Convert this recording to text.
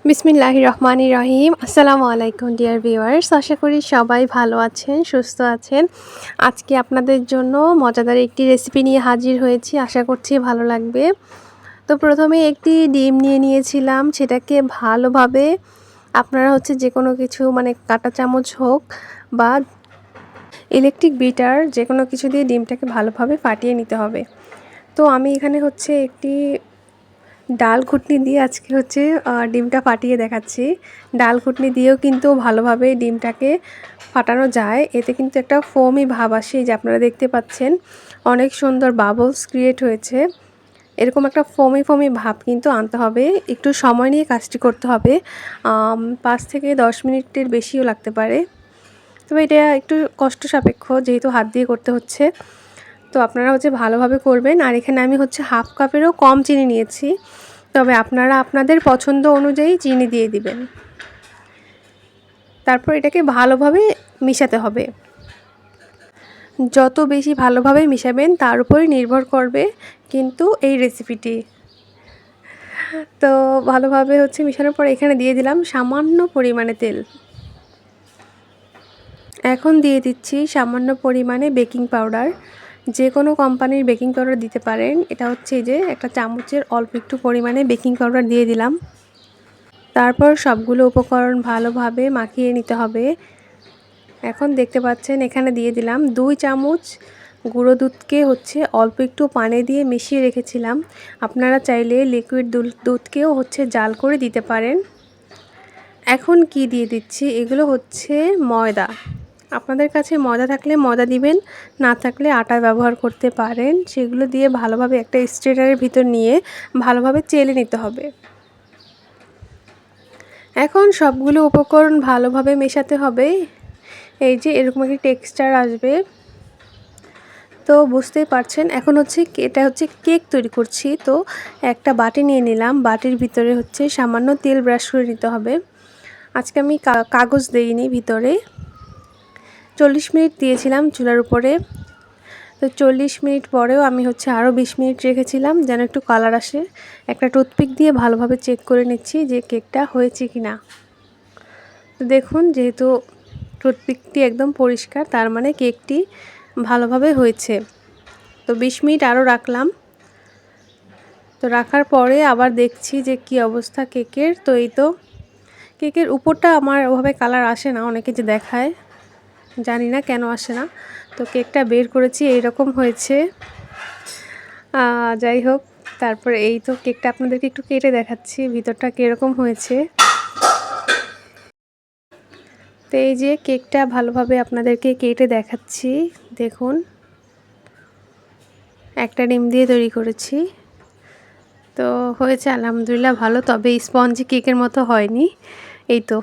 বিসমিল্লাহির রহমানির রহিম। আসসালামু আলাইকুম ডিয়ার ভিউয়ার্স, আশা করি সবাই ভালো আছেন, সুস্থ আছেন। আজকে আপনাদের জন্য মজাদার একটি রেসিপি নিয়ে হাজির হয়েছি, আশা করছি ভালো লাগবে। তো প্রথমে একটি ডিম নিয়ে নিয়েছিলাম, সেটাকে ভালোভাবে আপনারা যে কোনো কিছু কাঁটা চামচ হোক বা ইলেকট্রিক বিটার যে কোনো কিছু দিয়ে ডিমটাকে ভালোভাবে ফাটিয়ে নিতে হবে। তো আমি এখানে একটি ডাল ঘুটনি দিয়ে আজকে ডিমটা ফাটিয়ে দেখাচ্ছি। ডাল ঘুটনি দিয়েও কিন্তু ভালোভাবে ডিমটাকে ফাটানো যায়, এতে কিন্তু একটা ফোমি ভাব আসে, যে আপনারা দেখতে পাচ্ছেন অনেক সুন্দর বাবলস ক্রিয়েট হয়েছে। এরকম একটা ফোমি ভাব কিন্তু আনতে হবে, একটু সময় নিয়ে কাজটি করতে হবে। 5 থেকে 10 মিনিটের বেশিও লাগতে পারে, তবে এটা একটু কষ্ট সাপেক্ষ যেহেতু হাত দিয়ে করতে হচ্ছে। তো আপনারা ভালোভাবে করবেন। আর এখানে আমি হাফ কাপেরও কম চিনি নিয়েছি, তবে আপনারা আপনাদের পছন্দ অনুযায়ী চিনি দিয়ে দিবেন। তারপর এটাকে ভালোভাবে মিশাতে হবে। যত বেশি ভালোভাবে মিশাবেন তার উপরে নির্ভর করবে কিন্তু এই রেসিপিটি। তো ভালোভাবে মিশানোর পর এখানে দিয়ে দিলাম সামান্য পরিমাণে তেল। এখন দিয়ে দিচ্ছি সামান্য পরিমাণে বেকিং পাউডার। যে কোনো কোম্পানির বেকিং পাউডার দিতে পারেন। এটা এই যে একটা চামচের অল্প একটু পরিমাণে বেকিং পাউডার দিয়ে দিলাম। তারপর সবগুলো উপকরণ ভালোভাবে মাখিয়ে নিতে হবে। এখন দেখতে পাচ্ছেন এখানে দিয়ে দিলাম 2 চামচ গুঁড়ো দুধকে অল্প একটু পানি দিয়ে মিশিয়ে রেখেছিলাম। আপনারা চাইলে লিকুইড দুধকেও জাল করে দিতে পারেন। এখন কি দিয়ে দিচ্ছি, এগুলো ময়দা। আপনাদের কাছে ময়দা থাকলে ময়দা দিবেন, না থাকলে আটা ব্যবহার করতে পারেন। সেগুলো দিয়ে ভালোভাবে একটা স্ট্রেনারের ভিতর নিয়ে ভালোভাবে চেলে নিতে হবে। এখন সবগুলো উপকরণ ভালোভাবে মেশাতে হবে। এই যে এরকম একটা টেক্সচার আসবে, তো বুঝতেই পারছেন। এখন এটা কেক তৈরি করছি। তো একটা বাটি নিয়ে নিলাম, বাটির ভিতরে সামান্য তেল ব্রাশ করে নিতে হবে। আজকে আমি কাগজ দেইনি ভিতরে। 40 মিনিট দিয়েছিলাম চুলার উপরে। তো 40 মিনিট পরেও আমি আরও 20 মিনিট রেখেছিলাম যেন একটু কালার আসে। একটা টুথপিক দিয়ে ভালোভাবে চেক করে নিচ্ছি যে কেকটা হয়েছে কি না। তো দেখুন, যেহেতু টুথপিকটি একদম পরিষ্কার, তার মানে কেকটি ভালোভাবে হয়েছে। তো 20 মিনিট আরও রাখলাম। তো রাখার পরে আবার দেখছি যে কি অবস্থা কেকের। তো এই তো কেকের উপরটা আমার ওভাবে কালার আসে না, অনেকে যে দেখায়, জানি না কেন আসে না। তো কেকটা বের করেছি, এইরকম হয়েছে। যাই হোক, তারপরে এই তো কেকটা আপনাদেরকে একটু কেটে দেখাচ্ছি ভিতরটা কীরকম হয়েছে। তো এই যে কেকটা ভালোভাবে আপনাদেরকে কেটে দেখাচ্ছি। দেখুন, একটা ডিম দিয়ে তৈরি করেছি। তো হয়েছে আলহামদুলিল্লাহ ভালো, তবে স্পঞ্জি কেকের মতো হয়নি। এই তো